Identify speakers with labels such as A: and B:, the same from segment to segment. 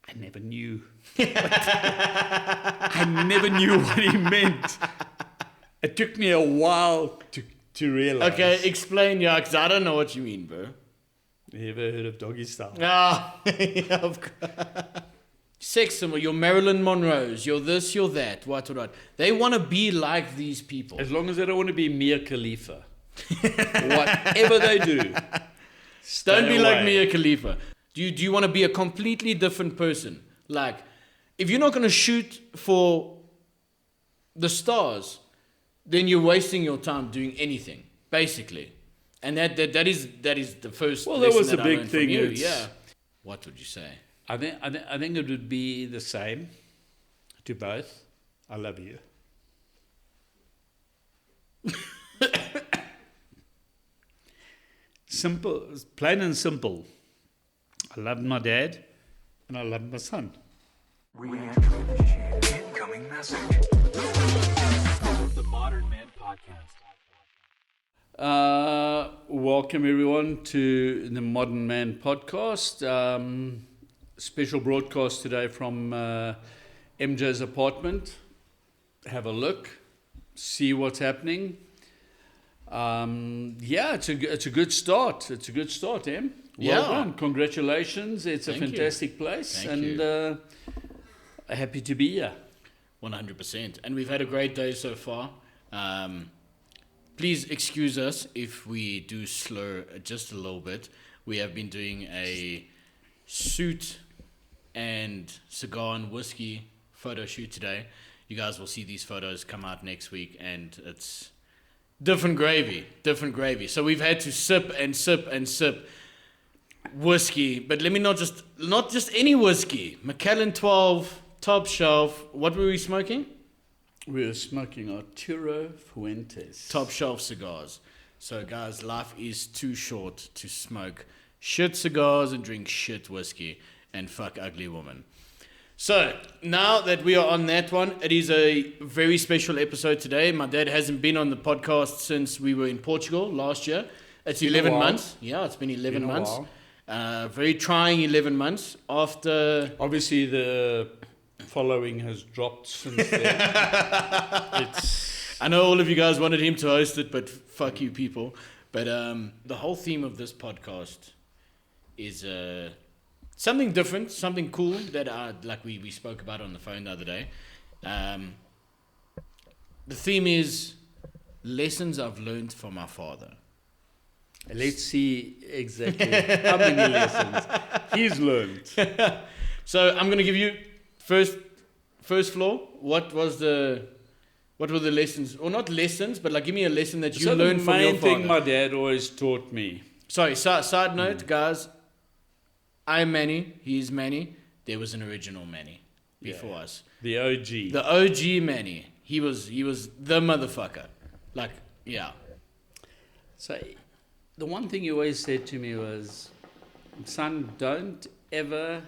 A: I never knew. I never knew what he meant. It took me a while to realize.
B: Okay, explain, yeah, because I don't know what you mean, bro.
A: You ever heard of doggy style?
B: Ah, yeah, of course. Sex symbol, you're Marilyn Monroe's, you're this, you're that, what. They want to be like these people.
A: As long as they don't want to be Mia Khalifa. Whatever they do.
B: Don't be like Mia Khalifa. Do you want to be a completely different person? Like, if you're not going to shoot for the stars, then you're wasting your time doing anything, basically. And that is the first.
A: Well, that was
B: lesson
A: a
B: I
A: big
B: learned
A: thing.
B: from you. Yeah. What would you say?
A: I think it would be the same to both. I love you. Simple, plain and simple. I love my dad and I love my son.
C: Re-initiate incoming message. The Modern Man Podcast.
A: Welcome everyone to the Modern Man Podcast. Special broadcast today from MJ's apartment. Have a look, see what's happening. It's a good start. It's a good start, Em. Well done. Congratulations. It's a fantastic place.
B: Thank you.
A: Happy to be here.
B: 100%. And we've had a great day so far. Please excuse us if we do slur just a little bit. We have been doing a suit and cigar and whiskey photo shoot today. You guys will see these photos come out next week, and it's different gravy. So we've had to sip whiskey, but let me not just any whiskey. Macallan 12, top shelf. What were we smoking?
A: We were smoking Arturo Fuentes.
B: Top shelf cigars. So guys, life is too short to smoke shit cigars and drink shit whiskey and fuck ugly women. So now that we are on that one, it is a very special episode today. My dad hasn't been on the podcast since we were in Portugal last year. It's 11 months. Yeah, it's been 11 months. Very trying 11 months. After
A: obviously the following has dropped since then.
B: I know all of you guys wanted him to host it, but fuck you people. But the whole theme of this podcast is something different, something cool that like we spoke about on the phone the other day. The theme is lessons I've learned from my father.
A: Let's see exactly how many lessons he's learned.
B: So I'm going to give you first floor. What were the lessons, or not lessons, but like give me a lesson that you learned from your father.
A: The main thing my dad always taught me.
B: Sorry, side note, guys. I'm Manny. He's Manny. There was an original Manny before us.
A: The OG.
B: The OG Manny. He was the motherfucker. Like, yeah.
A: So the one thing he always said to me was, son, don't ever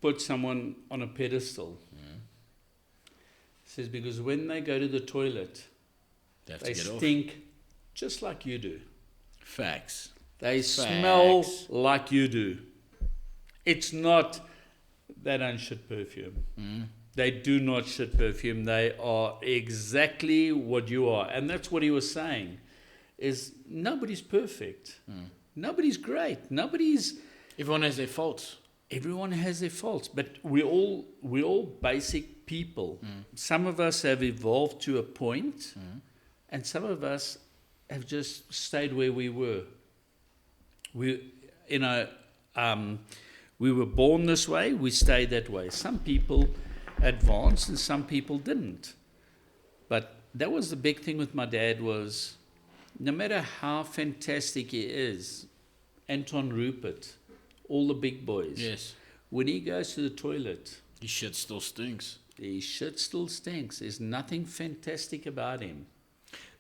A: put someone on a pedestal. He says, because when they go to the toilet, they stink just like you do.
B: Facts.
A: They smell like you do. It's not, they don't shit perfume. They do not shit perfume. They are exactly what you are. And that's what he was saying, is nobody's perfect. Nobody's great.
B: Everyone has their faults.
A: Everyone has their faults, but we're all basic people. Some of us have evolved to a point, and some of us have just stayed where we were. We were born this way, we stayed that way. Some people advanced and some people didn't. But that was the big thing with my dad, was no matter how fantastic he is, Anton Rupert, all the big boys.
B: Yes.
A: When he goes to the toilet,
B: his shit still stinks.
A: His shit still stinks. There's nothing fantastic about him.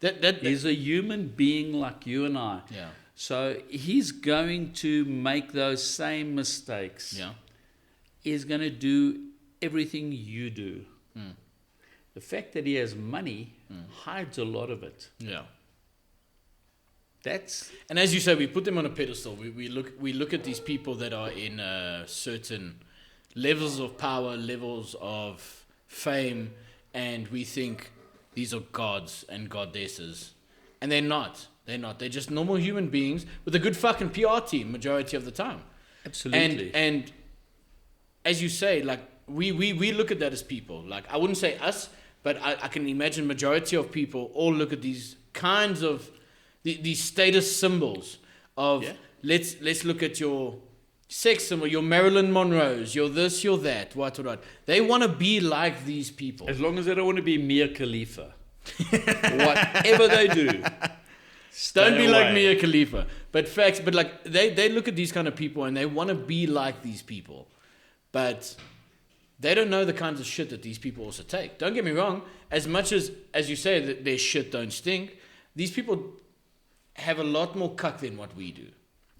B: That
A: He's a human being like you and I.
B: Yeah.
A: So he's going to make those same mistakes.
B: Yeah.
A: He's going to do everything you do. The fact that he has money hides a lot of it.
B: Yeah.
A: That's
B: And as you say, we put them on a pedestal. We look at these people that are in certain levels of power, levels of fame, and we think these are gods and goddesses, and they're not. They're not. They're just normal human beings with a good fucking PR team majority of the time.
A: absolutely.
B: And as you say, like we look at that as people. Like I wouldn't say us, but I can imagine majority of people all look at these kinds of these status symbols of let's look at your sex symbol, your Marilyn Monroe's, your this, your that, what. They want to be like these people.
A: As long as they don't want to be Mia Khalifa. Whatever they do.
B: Don't be like
A: away.
B: Mia Khalifa. But like they look at these kind of people and they want to be like these people. But they don't know the kinds of shit that these people also take. Don't get me wrong, as much as you say that their shit don't stink, these people have a lot more cuck than what we do.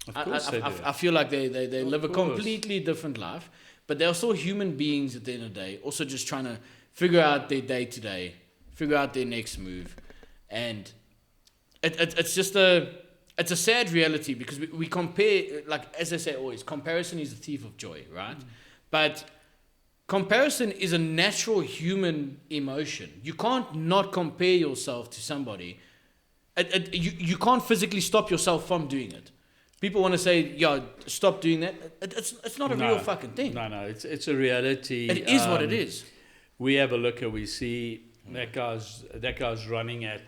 A: Of course they do.
B: I feel like they live a
A: course.
B: completely different life, but they're still human beings at the end of the day, also just trying to figure out their day-to-day, figure out their next move. And it's just it's a sad reality because we compare, like as I say always, comparison is the thief of joy, right? But comparison is a natural human emotion. You can't not compare yourself to somebody. You can't physically stop yourself from doing it. People want to say, "Yeah, stop doing that." It's not a real fucking thing.
A: No, it's a reality.
B: It is what it is.
A: We have a look and we see that guy's running at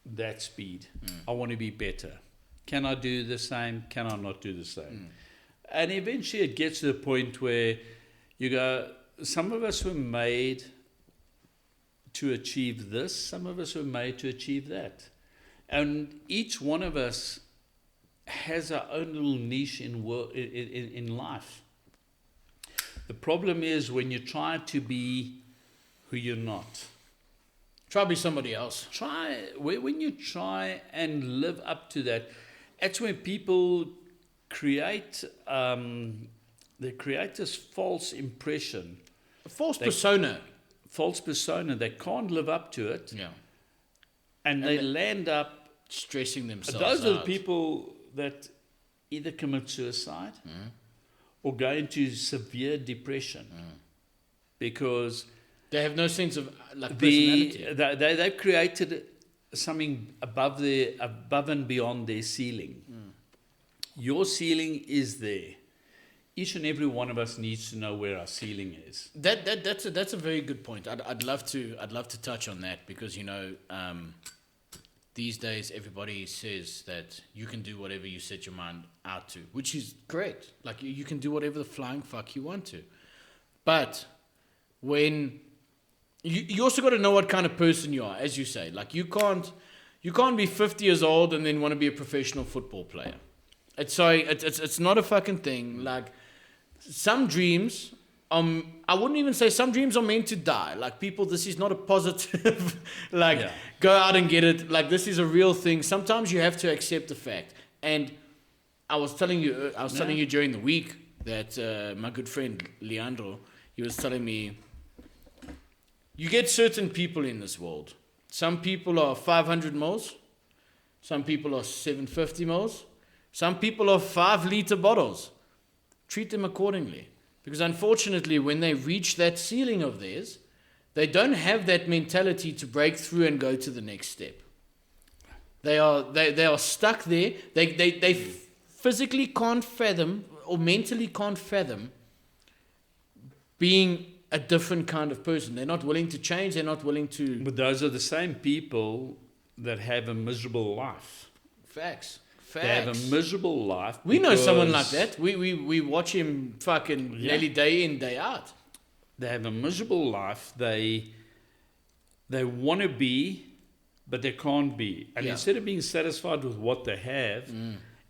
A: that speed. I want to be better. Can I do the same? Can I not do the same? And eventually it gets to the point where you go, some of us were made to achieve this, some of us were made to achieve that. And each one of us has our own little niche in life. The problem is when you try to be who you're not.
B: Try to be somebody else.
A: When you try and live up to that, that's when people create this false impression,
B: A false persona.
A: They can't live up to it,
B: Yeah.
A: and they land up.
B: Stressing themselves
A: Those are the
B: out.
A: people that either commit suicide or go into severe depression because
B: They have no sense of like personality.
A: they've created something above and beyond their ceiling. Your ceiling is there. Each and every one of us needs to know where our ceiling is.
B: That's a very good point. I'd love to touch on that because these days everybody says that you can do whatever you set your mind out to, which is great. Like you can do whatever the flying fuck you want to, but when you also got to know what kind of person you are, as you say. Like you can't be 50 years old and then want to be a professional football player. It's not a fucking thing. Like some dreams, I wouldn't even say some dreams are meant to die. Like people, this is not a positive, go out and get it. Like this is a real thing. Sometimes you have to accept the fact. And I was telling you during the week that my good friend Leandro, he was telling me, you get certain people in this world. Some people are 500 mils. Some people are 750 mils. Some people are 5-liter bottles. Treat them accordingly. Because unfortunately, when they reach that ceiling of theirs, they don't have that mentality to break through and go to the next step. They are stuck there. They physically can't fathom or mentally can't fathom being a different kind of person. They're not willing to change. They're not willing to...
A: But those are the same people that have a miserable life.
B: Facts.
A: They have a miserable life.
B: We know someone like that. We watch him fucking nearly day in, day out.
A: They have a miserable life. They want to be, but they can't be. And instead of being satisfied with what they have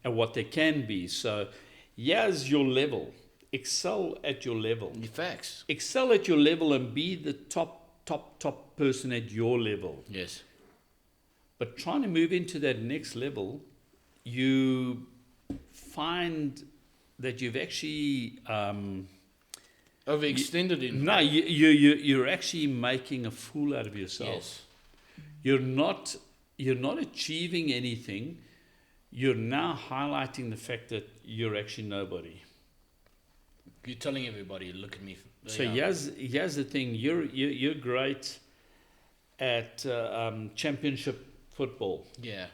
A: and what they can be, so here's your level. Excel at your level.
B: Facts.
A: Excel at your level and be the top person at your level.
B: Yes.
A: But trying to move into that next level, you find that you've actually
B: overextended in.
A: No, you're actually making a fool out of yourself.
B: Yes.
A: You're not achieving anything. you're now highlighting the fact that you're actually nobody.
B: You're telling everybody, look at me.
A: So here's the thing: you're great at championship football.
B: Yeah.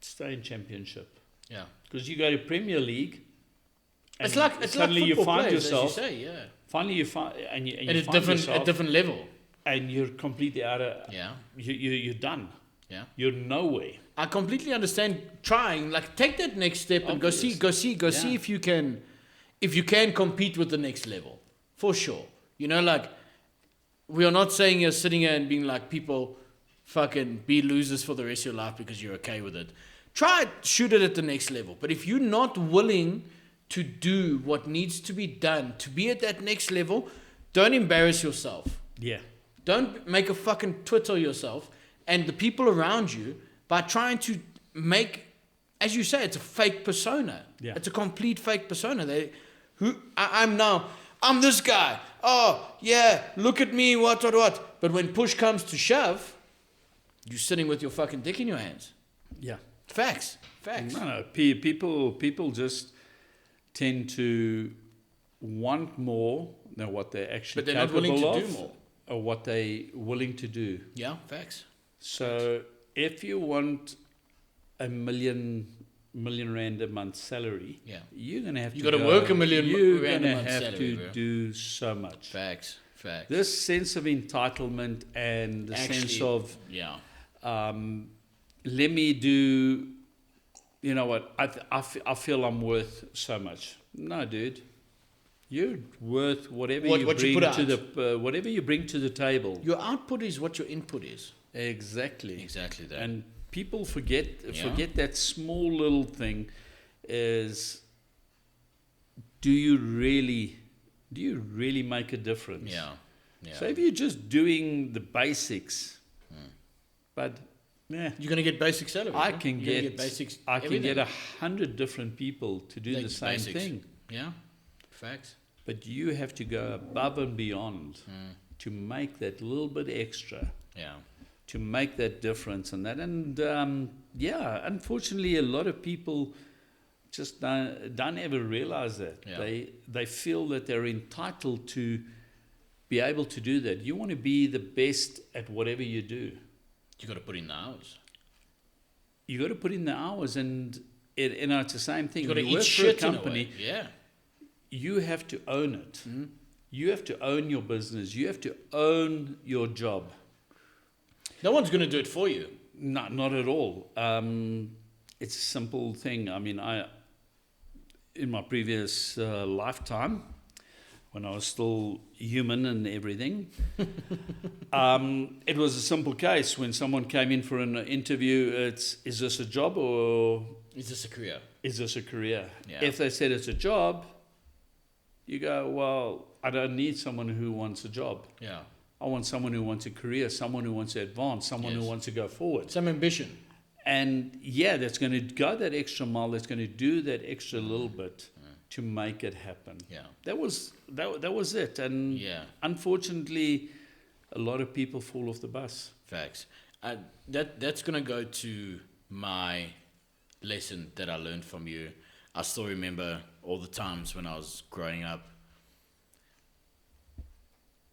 A: Stay in championship,
B: Yeah.
A: because you go to Premier League. And
B: It's like
A: suddenly
B: football
A: you find
B: players,
A: yourself.
B: as you say, yeah.
A: Finally, you find and you
B: At a
A: find
B: different
A: yourself,
B: level.
A: and you're completely out of.
B: Yeah.
A: You're done.
B: Yeah.
A: You're nowhere.
B: I completely understand trying, like take that next step and go see
A: Yeah.
B: if you can compete with the next level. For sure. You know, like we are not saying you're sitting here and being like people fucking be losers for the rest of your life because you're okay with it. Try shoot it at the next level. But if you're not willing to do what needs to be done to be at that next level, don't embarrass yourself.
A: Yeah.
B: Don't make a fucking Twitter yourself and the people around you by trying to make, as you say, it's a fake persona.
A: Yeah.
B: It's a complete fake persona. I'm this guy. Oh, yeah, look at me, what. But when push comes to shove, you're sitting with your fucking dick in your hands.
A: Yeah.
B: Facts.
A: No. People just tend to want more than what they're actually
B: But they're not willing
A: capable
B: to
A: of,
B: do more.
A: or what they're willing to do.
B: Yeah, facts.
A: So if you want a million rand a month salary,
B: Yeah.
A: you're gonna have
B: You
A: to
B: gotta work a million
A: You're
B: rand a
A: gonna
B: month
A: have
B: salary,
A: to
B: bro.
A: do so much.
B: Facts.
A: This sense of entitlement and the sense of
B: Yeah.
A: let me do, you know what, I feel I'm worth so much. No, dude. You're worth whatever
B: What
A: you
B: you
A: bring
B: put
A: to
B: out.
A: the whatever you bring to the table.
B: Your output is what your input is.
A: Exactly.
B: Exactly that.
A: And people forget
B: Yeah.
A: that small little thing is, do you really make a difference?
B: Yeah.
A: So if you're just doing the basics, but yeah,
B: You're gonna get basic salary.
A: I
B: bro.
A: can
B: You're gonna
A: get
B: basics.
A: I can
B: everything.
A: get 100 different people to do
B: Like
A: the same
B: basics.
A: thing,
B: Yeah. Facts.
A: but you have to go above and beyond to make that little bit extra,
B: Yeah.
A: to make that difference and that. And yeah, unfortunately, a lot of people just don't ever realize that.
B: Yeah.
A: They feel that they're entitled to be able to do that. You want to be the best at whatever you do.
B: You got to put in the hours.
A: You got to put in the hours, and it's the same thing.
B: You got to
A: You
B: eat
A: work for a
B: shit in a
A: company.
B: way. Yeah.
A: You have to own it. You have to own your business. You have to own your job.
B: No one's gonna do it for you.
A: Not at all. It's a simple thing. I mean, in my previous lifetime, when I was still human and everything, it was a simple case. When someone came in for an interview, is this a job or
B: Is this a career?
A: is this a career?
B: Yeah.
A: If they said it's a job, you go, well, I don't need someone who wants a job.
B: Yeah.
A: I want someone who wants a career, someone who wants to advance, someone who
B: Yes.
A: wants to go forward.
B: Some ambition.
A: And yeah, that's going to go that extra mile, that's going to do that extra little bit to make it happen.
B: Yeah.
A: That was it. And
B: Yeah.
A: unfortunately, a lot of people fall off the bus.
B: Facts. That's gonna go to my lesson that I learned from you. I still remember all the times when I was growing up.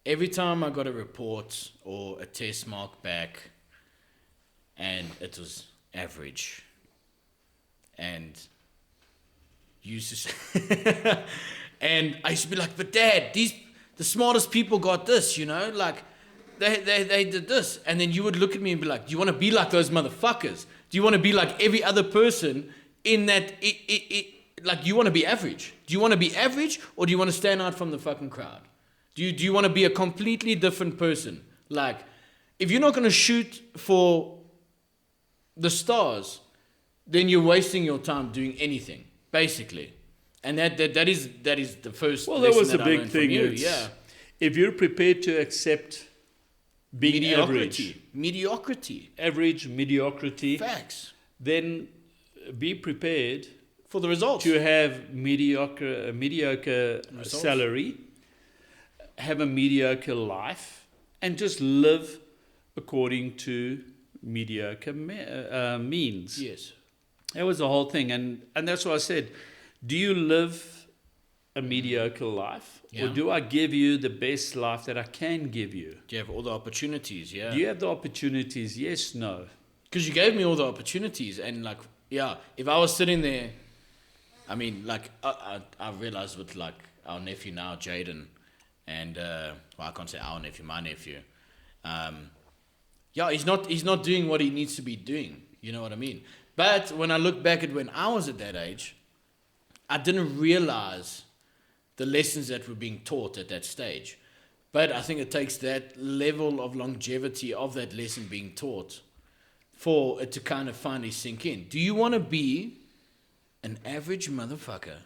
B: Every time I got a report or a test mark back, and it was average, and you used to say, and I used to be like, but Dad, the smartest people got this, you know, like they did this, and then you would look at me and be like, do you want to be like those motherfuckers? Do you want to be like every other person in that? Like, you want to be average? Do you want to be average, or do you want to stand out from the fucking crowd? Do you want to be a completely different person? Like, if you're not going to shoot for the stars, then you're wasting your time doing anything, basically. And that is the first.
A: Well, that was the
B: lesson I
A: big
B: learned from
A: thing.
B: you.
A: It's-
B: Yeah,
A: If you're prepared to accept being
B: mediocrity,
A: mediocrity,
B: facts
A: then be prepared
B: for the results.
A: to have mediocre
B: Results.
A: salary, have a mediocre life, and just live according to mediocre means.
B: Yes,
A: That was the whole thing. And that's what I said. Do you live a mediocre life? Or
B: Yeah.
A: do I give you the best life that I can give you?
B: Do you have all the opportunities? Yeah.
A: Do you have the opportunities? Yes, no.
B: Because you gave me all the opportunities, and like, yeah, if I was sitting there, I mean, like, I realized with like our nephew now, Jaden, and well, I can't say our nephew, my nephew. Yeah, he's not doing what he needs to be doing. You know what I mean? But when I look back at when I was at that age, I didn't realize the lessons that were being taught at that stage. But I think it takes that level of longevity of that lesson being taught for it to kind of finally sink in. Do you want to be an average motherfucker,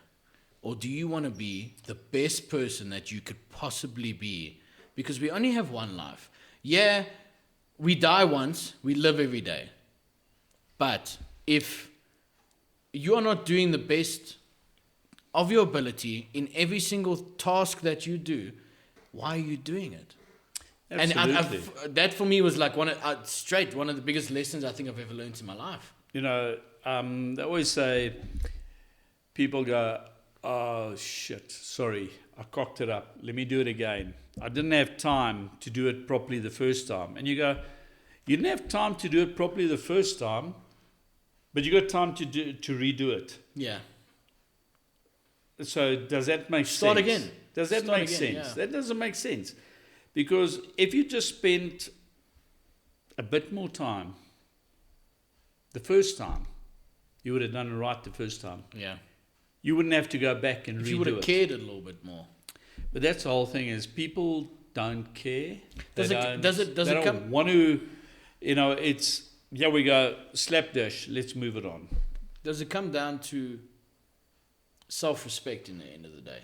B: or do you want to be the best person that you could possibly be? Because we only have one life. Yeah, we die once, we live every day. But if you are not doing the best of your ability in every single task that you do, why are you doing it?
A: Absolutely.
B: And that for me was like one of the biggest lessons I think I've ever learned in my life.
A: You know, they always say, people go, oh, shit, sorry, I cocked it up. Let me do it again. I didn't have time to do it properly the first time. And you go, you didn't have time to do it properly the first time, but you got time to redo it.
B: Yeah.
A: So does that make sense?
B: Start again.
A: Does that
B: Start
A: make
B: again,
A: sense?
B: yeah.
A: That doesn't make sense. Because if you just spent a bit more time the first time, you would have done it right the first time.
B: Yeah.
A: You wouldn't have to go back and
B: If
A: redo
B: you would have
A: it.
B: cared a little bit more.
A: But that's the whole thing, is people don't care. They
B: Does it
A: don't
B: come?
A: want to, you know, it's, here we go, slapdash, let's move it on.
B: Does it come down to self-respect in the end of the day?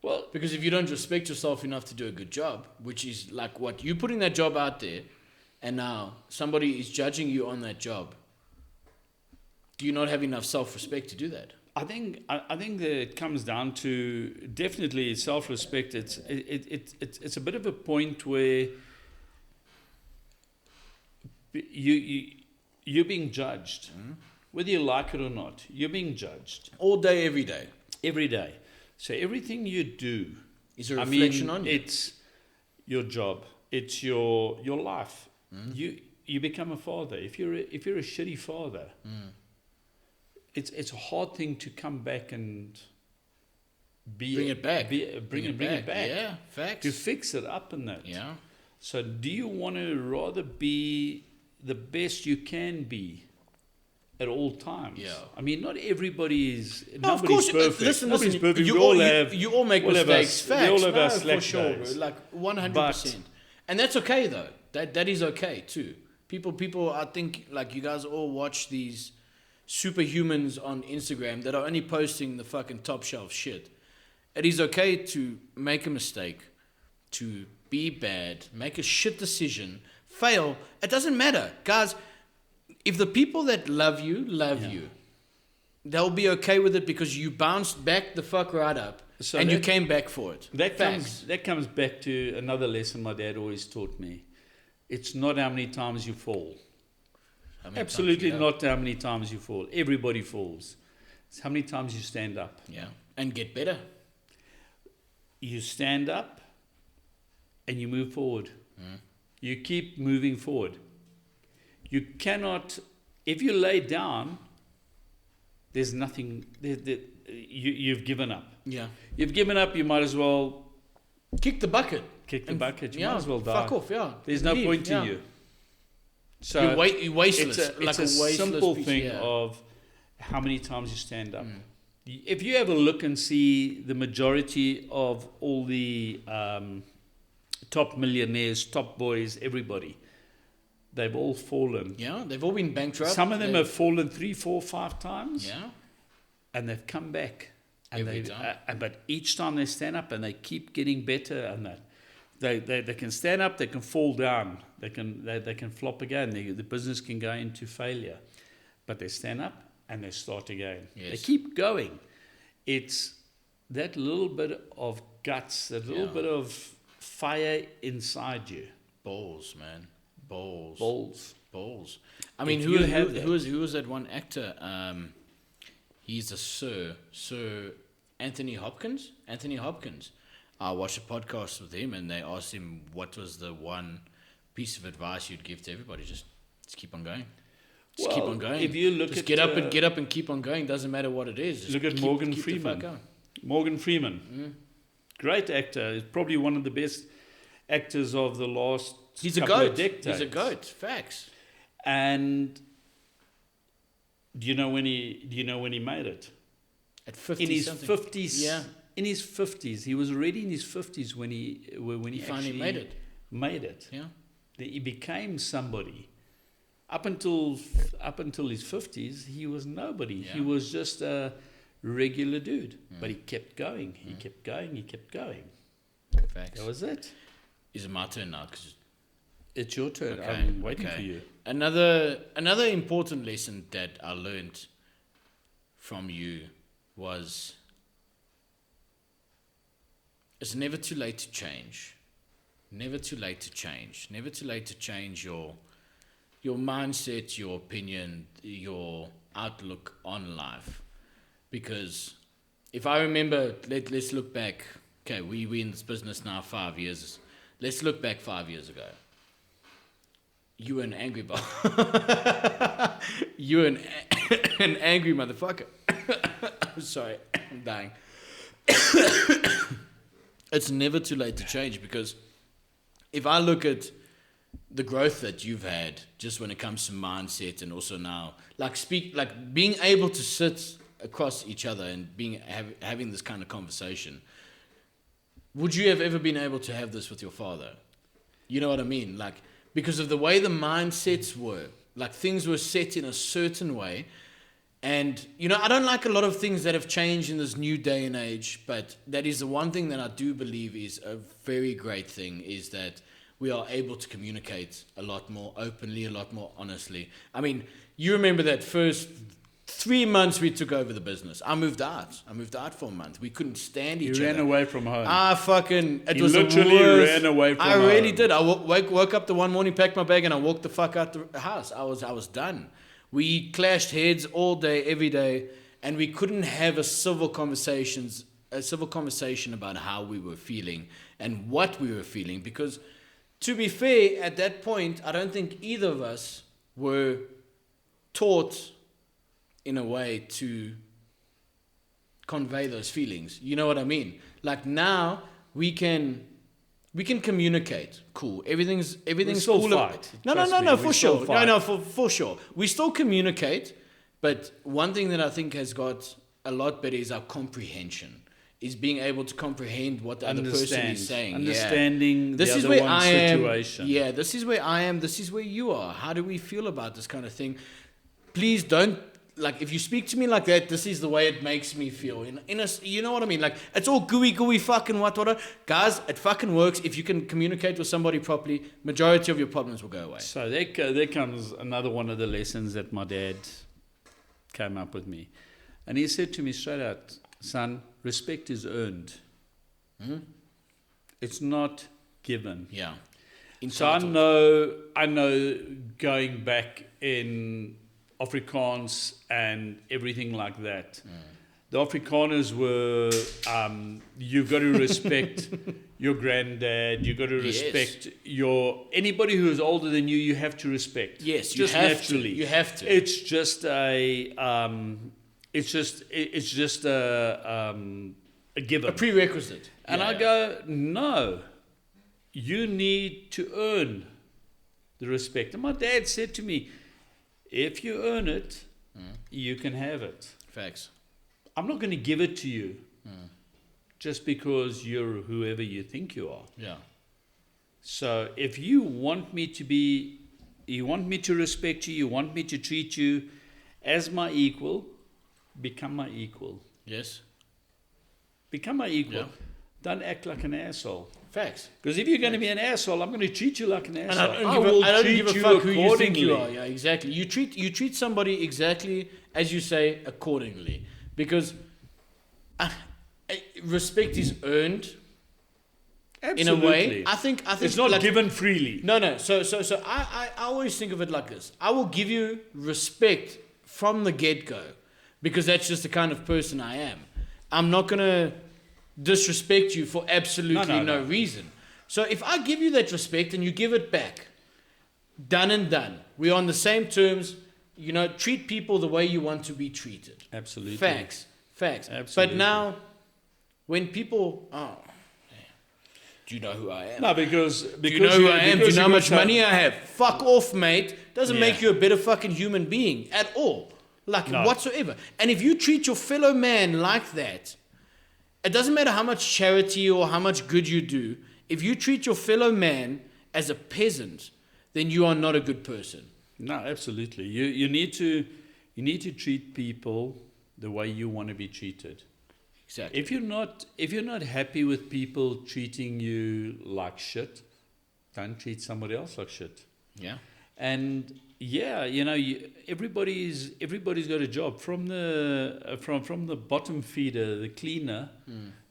A: Well,
B: Because if you don't respect yourself enough to do a good job, which is like what you putting that job out there, and now somebody is judging you on that job, do you not have enough self-respect to do that?
A: I think that it comes down to definitely self-respect. It's a bit of a point where you're being judged, whether you like it or not. You're being judged
B: All day, every day.
A: every day. So everything you do
B: Is a reflection on you.
A: It's your job. It's your life. You become a father. If you're a shitty father, it's a hard thing to come back and
B: Bring it back.
A: Bring it back.
B: Yeah, facts.
A: To fix it up and that.
B: Yeah.
A: So do you want to rather be the best you can be at all times?
B: Yeah.
A: I mean, not everybody is.
B: No, of
A: Nobody's
B: course.
A: perfect.
B: Listen,
A: Nobody's perfect.
B: You
A: we
B: all,
A: all have.
B: you all make
A: all have our-
B: mistakes. Facts.
A: We all have
B: No,
A: our
B: for
A: slack
B: sure,
A: days.
B: bro. Like 100%. And that's okay though. That is okay too. People. I think like you guys all watch these superhumans on Instagram that are only posting the fucking top shelf shit. It is okay to make a mistake, to be bad, make a shit decision, fail. It doesn't matter, guys. If the people that love you, they'll be okay with it because you bounced back the fuck right up
A: So
B: and you
A: that-
B: came back for it. Facts.
A: That comes back to another lesson my dad always taught me. It's not how many times you fall.
B: How many
A: Absolutely
B: times you
A: not how many times you fall. Everybody falls. It's how many times you stand up.
B: go. Yeah, and get better.
A: You stand up and you move forward. You keep moving forward. You cannot, if you lay down, there's nothing, you've given up.
B: Yeah,
A: You've given up, you might as well
B: kick the bucket.
A: kick the
B: And
A: bucket. You
B: yeah,
A: might as well die.
B: Fuck off. Yeah,
A: There's no
B: Leave,
A: point
B: yeah.
A: to you. So
B: You're wasteless.
A: it's
B: like
A: a
B: wasteless
A: simple
B: piece,
A: thing
B: yeah.
A: of how many times you stand up. If you have a look and see the majority of all the top millionaires, top boys, everybody, they've all fallen.
B: Yeah, they've all been bankrupt.
A: Some of them
B: They've-
A: have fallen 3, 4, 5 times,
B: Yeah,
A: and they've come back. And
B: Every
A: they,
B: time.
A: but each time they stand up, and they keep getting better, and that they can stand up, they can fall down, they can flop again. The business can go into failure, but they stand up and they start again.
B: Yes.
A: They keep going. It's that little bit of guts, that little
B: Yeah.
A: bit of fire inside you.
B: balls, man. Balls. I mean,
A: If
B: who
A: you have that-
B: who was that one actor? He's a Sir Anthony Hopkins. I watched a podcast with him, and they asked him what was the one piece of advice you'd give to everybody. Just keep on going. Just keep
A: Well,
B: on going.
A: if you look
B: just
A: at,
B: get up and keep on going. Doesn't matter what it is. Just
A: Look at
B: keep-
A: Morgan
B: keep the fuck
A: Freeman.
B: going.
A: Morgan Freeman. Great actor. He's probably one of the best actors of the last
B: He's a
A: couple
B: goat.
A: of decades.
B: He's a goat. Facts.
A: And do you know when he made it?
B: At 50
A: In his
B: something.
A: 50s.
B: Yeah.
A: In his 50s. He was already in his 50s when he
B: He finally
A: actually
B: made it. Yeah.
A: He became somebody. Up until his 50s, he was nobody.
B: Yeah.
A: He was just a regular dude. But he kept going. He kept going.
B: Facts.
A: That was it.
B: Is it my turn now? 'Cause
A: It's your turn.
B: Okay,
A: I'm waiting
B: okay.
A: for you.
B: Another important lesson that I learned from you was it's never too late to change. Never too late to change. Never too late to change your mindset, your opinion, your outlook on life. Because if I remember, let's look back. Okay, we in this business now 5 years. Let's look back 5 years ago. You were an angry you were an angry motherfucker. I'm sorry, I'm dying. It's never too late to change, because if I look at the growth that you've had just when it comes to mindset, and also now being able to sit across each other and having this kind of conversation, would you have ever been able to have this with your father? You know what I mean? Like, because of the way the mindsets were, like things were set in a certain way. And, you know, I don't like a lot of things that have changed in this new day and age, but that is the one thing that I do believe is a very great thing, is that we are able to communicate a lot more openly, a lot more honestly. I mean, you remember that first 3 months we took over the business. I moved out for a month. We couldn't stand each other.
A: He ran away from home.
B: It
A: He
B: was
A: literally
B: the worst.
A: ran away from
B: I really
A: home.
B: did. I woke up the one morning, packed my bag, and I walked the fuck out the house. I was done. We clashed heads all day, every day, and we couldn't have a civil conversation about how we were feeling and what we were feeling. Because, to be fair, at that point, I don't think either of us were taught in a way to convey those feelings. You know what I mean? Like, now we can communicate. Cool. Everything's
A: still
B: cool.
A: fight.
B: No,
A: Trust me,
B: for
A: we
B: sure.
A: still fight.
B: No, for sure. We still communicate, but one thing that I think has got a lot better is our comprehension. Is being able to comprehend what the other person is saying.
A: Understanding
B: This
A: the
B: is
A: other
B: where
A: one's
B: I am.
A: situation.
B: Yeah, this is where I am. This is where you are. How do we feel about this kind of thing? Please don't, like, if you speak to me like that, this is the way it makes me feel. You know what I mean? Like, it's all gooey fucking what. Guys, it fucking works. If you can communicate with somebody properly, majority of your problems will go away.
A: So there comes another one of the lessons that my dad came up with me. And he said to me straight out, son, respect is earned. It's not given.
B: Yeah.
A: So I know going back in Afrikaans and everything like that, the Afrikaners were, you've got to respect your granddad, you've got to respect anybody who is older than you have to respect.
B: Yes,
A: just
B: you have
A: naturally.
B: to. You have to.
A: It's just a given.
B: A prerequisite.
A: And I go, no, you need to earn the respect. And my dad said to me, if you earn it, you can have it.
B: Facts.
A: I'm not going to give it to you just because you're whoever you think you are.
B: Yeah.
A: So if you want me to respect you, you want me to treat you as my equal, become my equal.
B: Yes.
A: Become my equal.
B: Yeah.
A: Don't act like an asshole.
B: Facts.
A: Because if you're going to be an asshole, I'm going to treat you like an
B: And
A: asshole.
B: I don't give a fuck who you think you are.
A: accordingly.
B: Yeah, exactly. You treat somebody exactly as you say, accordingly. Because respect is earned. In a way,
A: Absolutely.
B: I think
A: It's not
B: like,
A: given freely.
B: No. So I always think of it like this. I will give you respect from the get-go because that's just the kind of person I am. I'm not going to disrespect you for absolutely no reason. So if I give you that respect and you give it back, done and done. We're on the same terms. You know, treat people the way you want to be treated.
A: Absolutely.
B: Facts.
A: Absolutely.
B: But now, when people... Oh, do you know who I am?
A: No, because
B: Do you know who I am? Do you know how much money I have? Fuck off, mate. Doesn't
A: Yeah.
B: make you a better fucking human being at all. Like,
A: No.
B: whatsoever. And if you treat your fellow man like that, it doesn't matter how much charity or how much good you do. If you treat your fellow man as a peasant, then you are not a good person.
A: No, absolutely. You need to treat people the way you want to be treated.
B: Exactly.
A: If you're not happy with people treating you like shit, don't treat somebody else like shit.
B: Yeah.
A: And yeah, you know, everybody's got a job from the bottom feeder, the cleaner,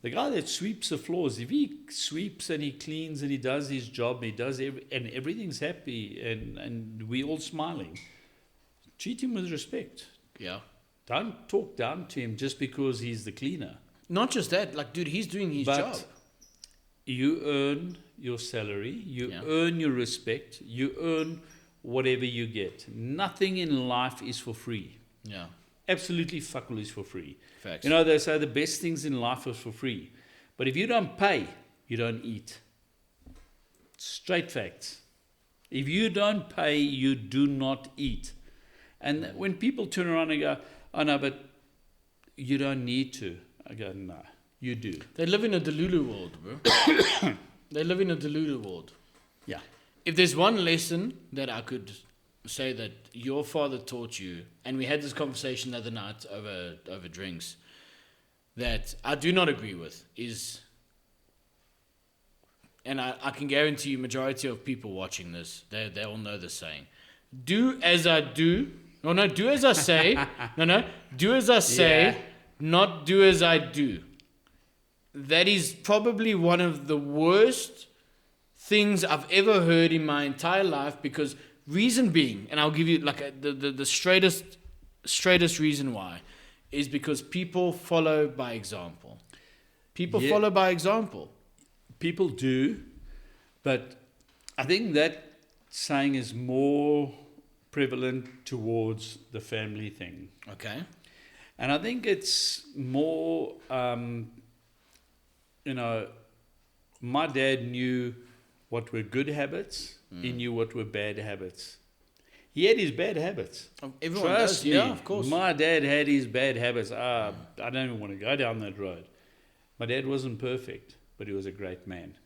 A: the guy that sweeps the floors. If he sweeps and he cleans and he does his job, and everything's happy and we all smiling. Treat him with respect.
B: Yeah.
A: Don't talk down to him just because he's the cleaner.
B: Not just that. Like, dude, he's doing his job.
A: You earn your salary. You
B: Yeah.
A: earn your respect. You earn whatever you get. Nothing in life is for free.
B: Yeah.
A: Absolutely fuck all is for free.
B: Facts.
A: You know, they say the best things in life are for free. But if you don't pay, you don't eat. Straight facts. If you don't pay, you do not eat. And when people turn around and go, oh no, but you don't need to. I go, no, you do.
B: They live in a Delulu world, bro. They live in a Delulu world.
A: Yeah.
B: If there's one lesson that I could say that your father taught you, and we had this conversation the other night over drinks, that I do not agree with is, and I can guarantee you majority of people watching this, they all know the saying. Do as I do. No, do as I say. No, do as I say,
A: Yeah.
B: not do as I do. That is probably one of the worst things I've ever heard in my entire life, because reason being, and I'll give you like the straightest reason why, is because people follow by example. People
A: Yeah.
B: follow by example.
A: People do, but I think that saying is more prevalent towards the family thing.
B: Okay.
A: And I think it's more, you know, my dad knew what were good habits. He knew what were bad habits. He had his bad habits.
B: Everyone
A: Trust
B: does.
A: me,
B: Yeah, of course.
A: my dad had his bad habits. I don't even want to go down that road. My dad wasn't perfect, but he was a great man.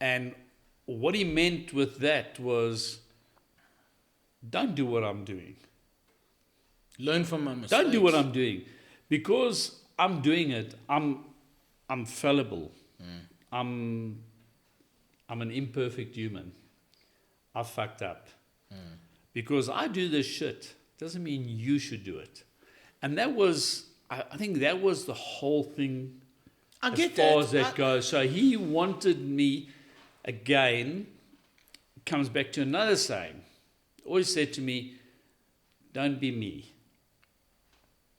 A: And what he meant with that was, don't do what I'm doing.
B: Learn from my mistakes.
A: Don't do what I'm doing, because I'm doing it. I'm fallible. I'm an imperfect human. I fucked up. Because I do this shit doesn't mean you should do it. And that was, I think that was the whole thing.
B: I get
A: as far
B: that.
A: as that goes. So he wanted me, again, comes back to another saying. Always said to me, don't be me.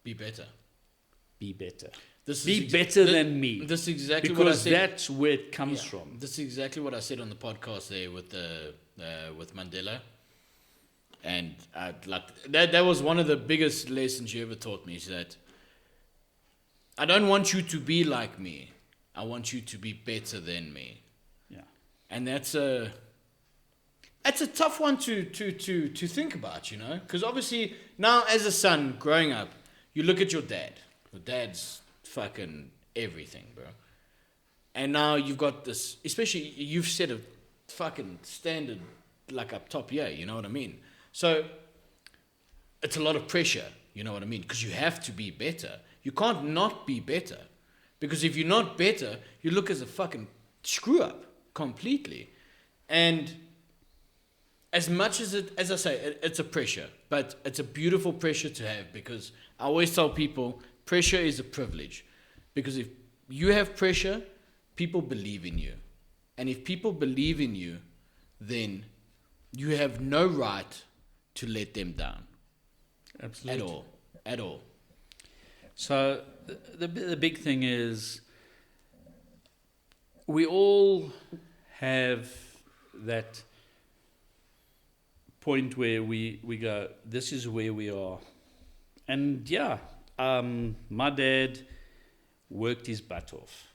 B: Be better.
A: Be better.
B: This
A: Be
B: is
A: better than me.
B: This is exactly what I
A: Because
B: said.
A: that's where it comes
B: Yeah.
A: from.
B: This is exactly what I said on the podcast there with Mandela, and like that was one of the biggest lessons you ever taught me, is that I don't want you to be like me. I want you to be better than me.
A: Yeah.
B: And that's a tough one to think about, you know, because obviously now as a son growing up, you look at your dad. Your dad's fucking everything, bro. And now you've got this, especially you've set a fucking standard like up top here, you know what I mean? So it's a lot of pressure, you know what I mean? Because you have to be better. You can't not be better. Because if you're not better, you look as a fucking screw up completely. And as much as as I say, it's a pressure, but it's a beautiful pressure to have, because I always tell people pressure is a privilege. Because if you have pressure, people believe in you. And if people believe in you, then you have no right to let them down.
A: Absolutely.
B: At all.
A: So the big thing is we all have that point where we go, this is where we are. And yeah, my dad worked his butt off.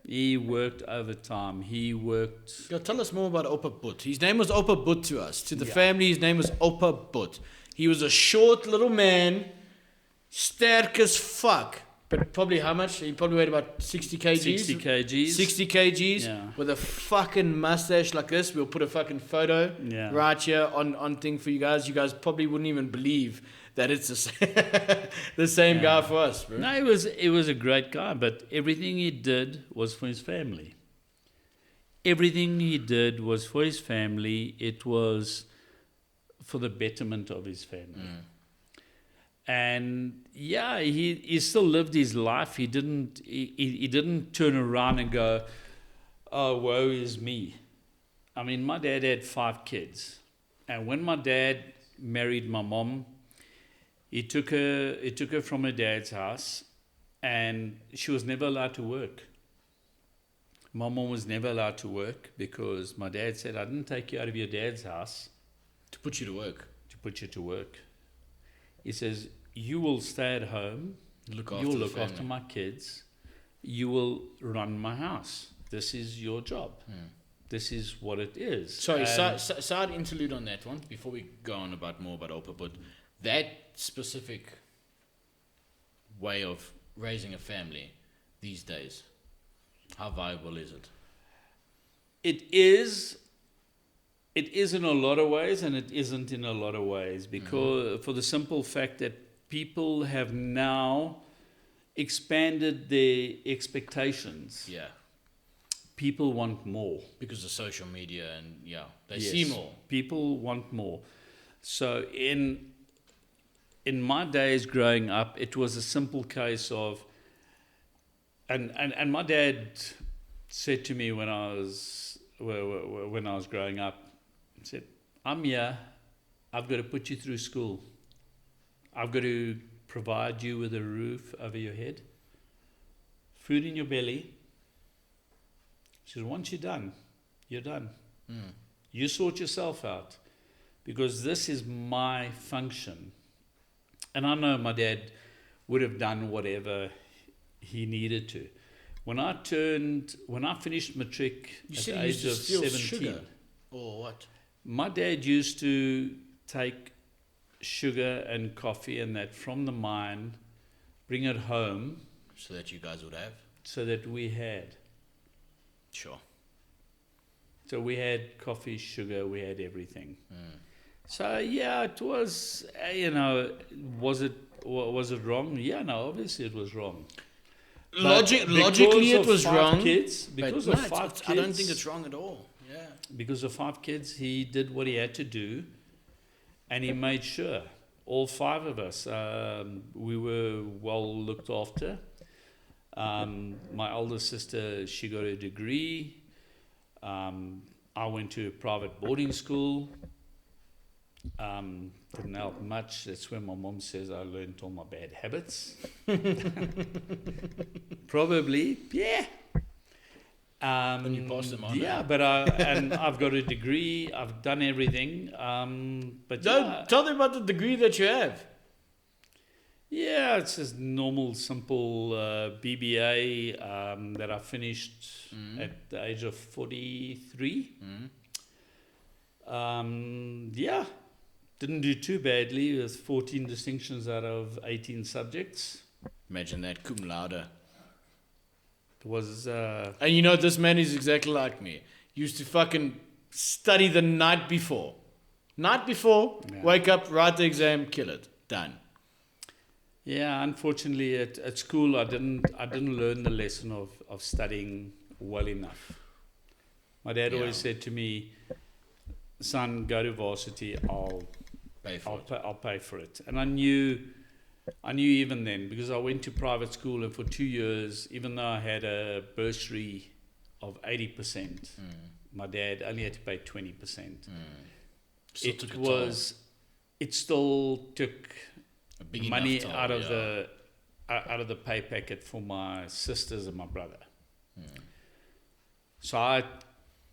A: He worked overtime. He worked...
B: Yo, tell us more about Opa Butt. His name was Opa Butt to us. To the family, his name was Opa Butt. He was a short little man, sterk as fuck. But probably how much? He probably weighed about 60 kgs.
A: 60 kgs.
B: 60 kgs
A: Yeah.
B: with a fucking mustache like this. We'll put a fucking photo right here on thing for you guys. You guys probably wouldn't even believe that it's the same guy for us, bro.
A: No, he was a great guy, but everything he did was for his family. Everything he did was for his family. It was for the betterment of his family. And yeah, he still lived his life. He didn't turn around and go, oh, woe is me. I mean, my dad had 5 kids. And when my dad married my mom, he took her from her dad's house, and she was never allowed to work. My mom was never allowed to work because my dad said, I didn't take you out of your dad's house
B: To put you to work.
A: to put you to work. He says, you will stay at home, you'll look after my kids, you will run my house. This is your job. This is what it is.
B: Sorry, side interlude on that one before we go on more about Opa, but that specific way of raising a family these days, how viable is it?
A: It is in a lot of ways, and it isn't in a lot of ways, because for the simple fact that people have now expanded their expectations.
B: Yeah.
A: People want more.
B: Because of social media and they see more.
A: People want more. So in my days growing up, it was a simple case of, and my dad said to me when I was growing up, he said, I'm here, I've got to put you through school. I've got to provide you with a roof over your head, food in your belly. He says, once you're done, you're done. You sort yourself out, because this is my function. And I know my dad would have done whatever he needed to. When I finished matric at the age of 17,
B: sugar or what?
A: my dad used to take sugar and coffee and that from the mine, bring it home.
B: So that you guys would have?
A: So that we had.
B: Sure.
A: So we had coffee, sugar, we had everything. So yeah, it was, was it wrong? Yeah, no, obviously it was wrong.
B: Logically it was wrong.
A: Because of 5 kids.
B: I don't think it's wrong at all. Yeah.
A: Because of 5 kids, he did what he had to do, and he made sure all 5 of us, we were well looked after. My older sister, she got a degree. I went to a private boarding school. Didn't help much. That's where my mom says I learned all my bad habits. Probably, yeah.
B: And you passed them on.
A: Yeah, but I've got a degree. I've done everything. But
B: Tell them about the degree that you have.
A: Yeah, it's just normal, simple BBA that I finished at the age of 43. Yeah, didn't do too badly with 14 distinctions out of 18 subjects.
B: Imagine that, cum laude.
A: It was...
B: And this man is exactly like me. Used to fucking study the night before. Wake up, write the exam, kill it. Done.
A: Yeah, unfortunately at school I didn't learn the lesson of studying well enough. My dad always said to me, son, go to varsity, I'll pay for it. And I knew I knew even then, because I went to private school, and for 2 years, even though I had a bursary of 80%, my dad only had to pay 20%.
B: Still took a
A: It still took
B: a big
A: money
B: enough toll,
A: out of
B: yeah.
A: the pay packet for my sisters and my brother. So I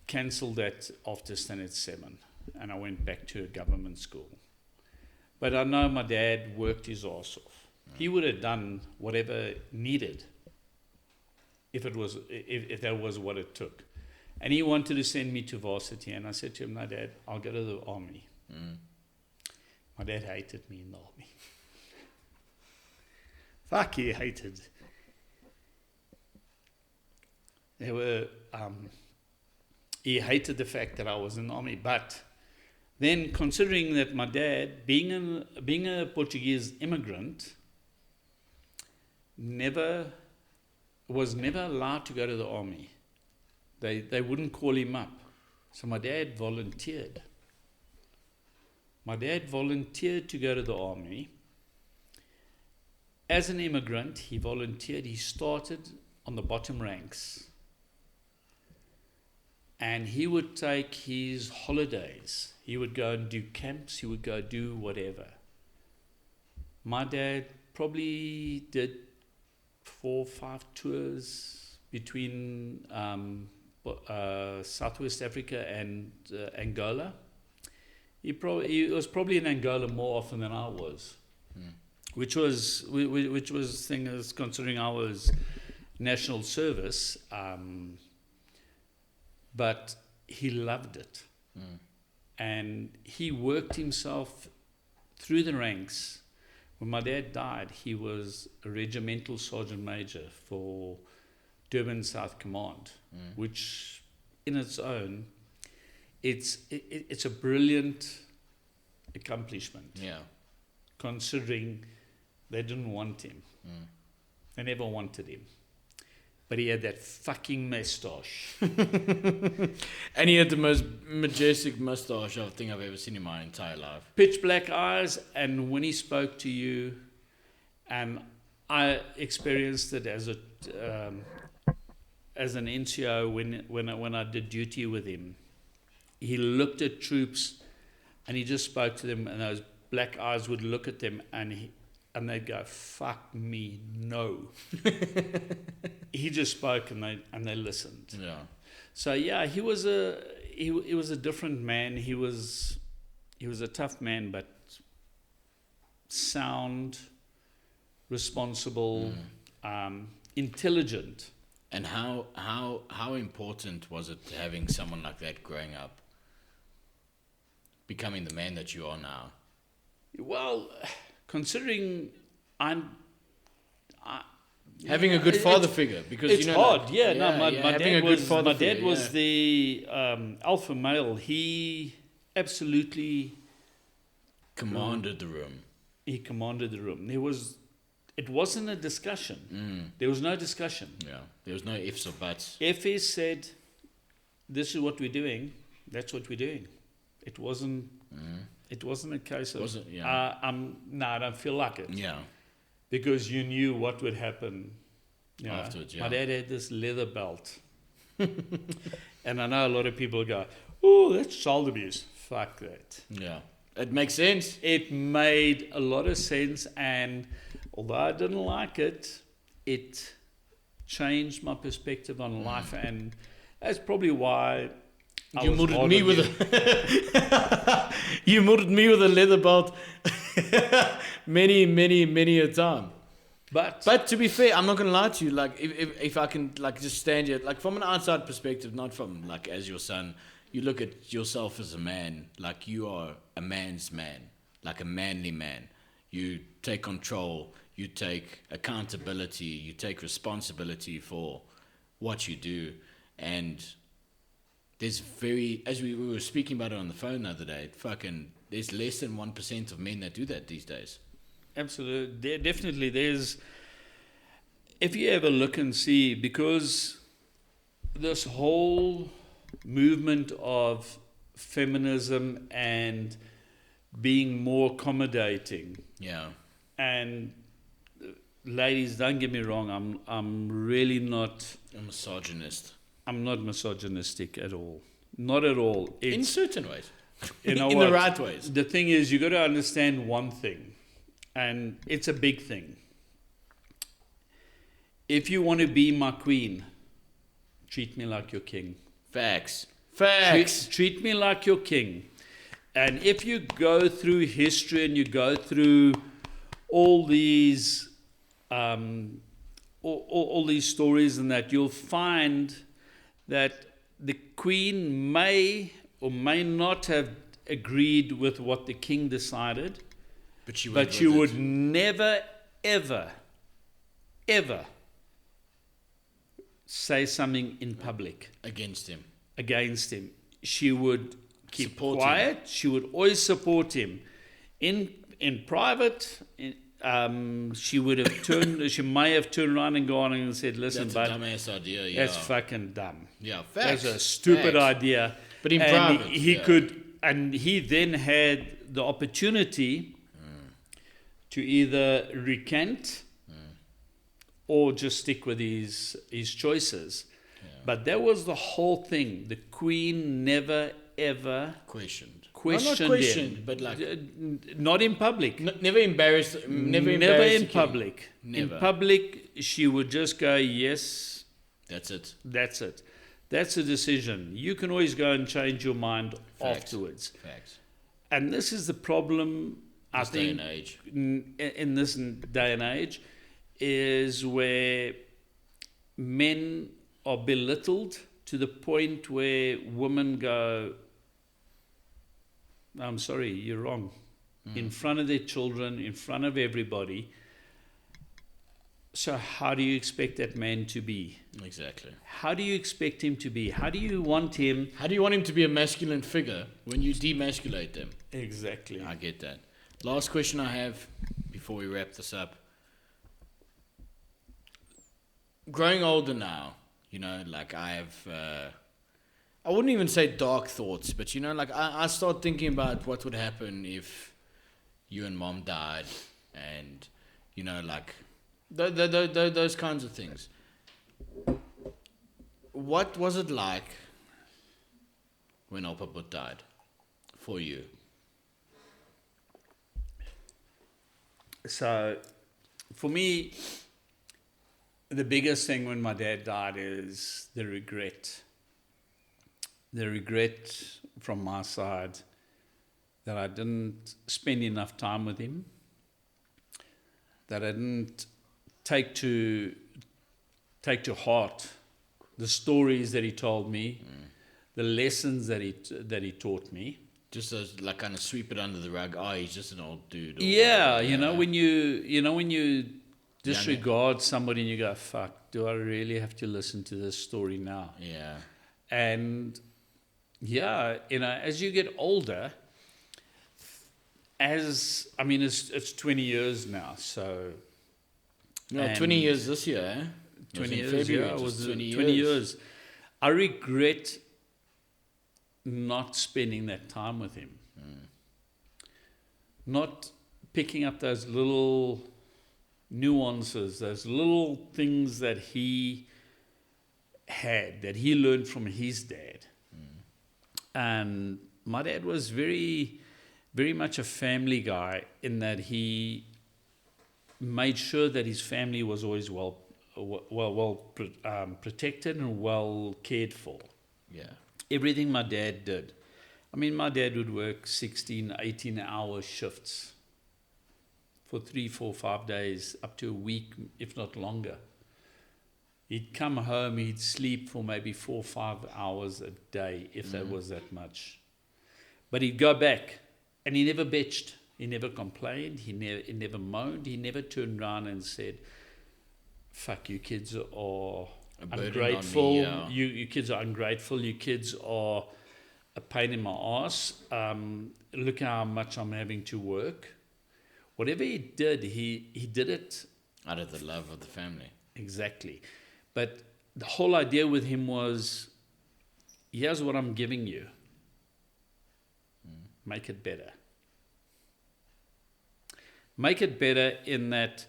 A: cancelled that after standard 7, and I went back to a government school. But I know my dad worked his ass off. He would have done whatever needed if that was what it took. And he wanted to send me to varsity, and I said to him, "No, Dad, I'll go to the army." My dad hated me in the army. Fuck, he hated. He hated the fact that I was in the army. But then, considering that my dad, being a Portuguese immigrant, was never allowed to go to the army. They wouldn't call him up. So my dad volunteered. My dad volunteered to go to the army. As an immigrant, he volunteered. He started on the bottom ranks. And he would take his holidays. He would go and do camps. He would go do whatever. My dad probably did 4 or 5 tours between Southwest Africa and Angola. He was probably in Angola more often than I was, which was thing is, considering I was national service. But he loved it, and he worked himself through the ranks. When my dad died, he was a regimental sergeant major for Durban South Command, which in its own, it's a brilliant accomplishment.
B: Yeah.
A: Considering they didn't want him. They never wanted him. But he had that fucking mustache.
B: And he had the most majestic mustache I think I've ever seen in my entire life.
A: Pitch black eyes, and when he spoke to you, I experienced it as an NCO when I did duty with him. He looked at troops, and he just spoke to them, and those black eyes would look at them, and they'd go, "Fuck me, no." He just spoke, and they listened.
B: Yeah.
A: So yeah, he was a different man. He was a tough man, but sound, responsible, intelligent.
B: And how important was it having someone like that growing up, becoming the man that you are now?
A: Well, considering
B: having a good father figure, because
A: it's hard. My dad
B: figure,
A: was the alpha male. He absolutely
B: commanded the room.
A: He commanded the room. It wasn't a discussion. There was no discussion.
B: Yeah, there was no ifs or buts.
A: If he said, "This is what we're doing," that's what we're doing. It wasn't. It wasn't a case of. I don't feel like it.
B: Yeah.
A: Because you knew what would happen.
B: Afterwards, yeah.
A: My dad had this leather belt. And I know a lot of people go, "Oh, that's child abuse." Fuck that.
B: Yeah. It makes sense.
A: It made a lot of sense, and although I didn't like it, it changed my perspective on life, and that's probably why
B: you murdered me with you murdered me with a leather belt many a time. But to be fair, I'm not gonna lie to you. Like if I can like just stand here, like from an outside perspective, not from like as your son, you look at yourself as a man, like you are a man's man, like a manly man. You take control, you take accountability, you take responsibility for what you do, and there's as we were speaking about it on the phone the other day, there's less than 1% of men that do that these days.
A: Absolutely. Definitely. If you ever look and see, because this whole movement of feminism and being more accommodating,
B: Yeah.
A: and ladies, don't get me wrong. I'm really not.
B: A misogynist.
A: I'm not misogynistic at all. Not at all.
B: In certain ways.
A: You know
B: in
A: what?
B: the right ways.
A: The thing is, you got to understand one thing, and it's a big thing. If you want to be my queen, treat me like your king.
B: Facts.
A: Treat me like your king. And if you go through history and you go through all these all these stories and that, you'll find that the queen may or may not have agreed with what the king decided,
B: But she
A: would never, ever, ever say something in public
B: against him.
A: against him. She would keep
B: Support
A: quiet. She would always support him. In private, she would have turned. She may have turned around and gone and said, "Listen,
B: That's a
A: bud,
B: dumbass idea. Yeah.
A: that's fucking dumb.
B: Yeah, facts.
A: That's a stupid
B: Facts.
A: idea."
B: But in
A: and
B: private,
A: he
B: yeah.
A: could, and he then had the opportunity to either recant or just stick with his choices. But that was the whole thing. The queen never ever
B: Questioned.
A: questioned
B: Well, not questioned,
A: him.
B: but like
A: Not in public.
B: never embarrassed. Never
A: in
B: embarrassed the king.
A: public.
B: Never.
A: In public, she would just go, "Yes,
B: That's it.
A: that's it. That's a decision. You can always go and change your mind
B: Facts.
A: afterwards."
B: Facts.
A: And this is the problem, I
B: This day
A: think,
B: and age.
A: in this day and age, is where men are belittled to the point where women go, "I'm sorry, you're wrong." In front of their children, in front of everybody. So how do you expect that man to be?
B: Exactly.
A: How do you expect him to be? How do you want him?
B: How do you want him to be a masculine figure when you demasculate them?
A: Exactly.
B: I get that. Last question I have before we wrap this up. Growing older now, you know, like I have, I wouldn't even say dark thoughts, but you know, like I start thinking about what would happen if you and mom died, and you know, like those kinds of things. What was it like when Opa Put died for you?
A: So, for me, the biggest thing when my dad died is the regret. The regret from my side that I didn't spend enough time with him, that I didn't take to heart the stories that he told me, the lessons that he taught me.
B: Just as like kind of sweep it under the rug. Oh, he's just an old dude. Or
A: Yeah,
B: whatever.
A: you know when you disregard somebody and you go, "Fuck, do I really have to listen to this story now?"
B: Yeah.
A: And yeah, you know, as you get older, it's 20 years now, so
B: No,
A: and
B: 20 years this year, eh?
A: 20
B: in
A: years,
B: February,
A: yeah, it
B: just
A: was
B: 20
A: 20 years. I regret not spending that time with him. Not picking up those little nuances, those little things that he had, that he learned from his dad. And my dad was very, very much a family guy in that he made sure that his family was always well protected and well cared for.
B: Yeah.
A: Everything my dad did. I mean, my dad would work 16, 18-hour shifts for 3, 4, 5 days, up to a week, if not longer. He'd come home, he'd sleep for maybe 4 or 5 hours a day, if that was that much. But he'd go back, and he never bitched. He never complained. He never moaned. He never turned around and said, "Fuck, you kids are ungrateful.
B: On me, yeah.
A: You kids are ungrateful. You kids are a pain in my ass. Look how much I'm having to work." Whatever he did, he did it
B: Out of the love of the family.
A: exactly. But the whole idea with him was, here's what I'm giving you. Make it better. Make it better in that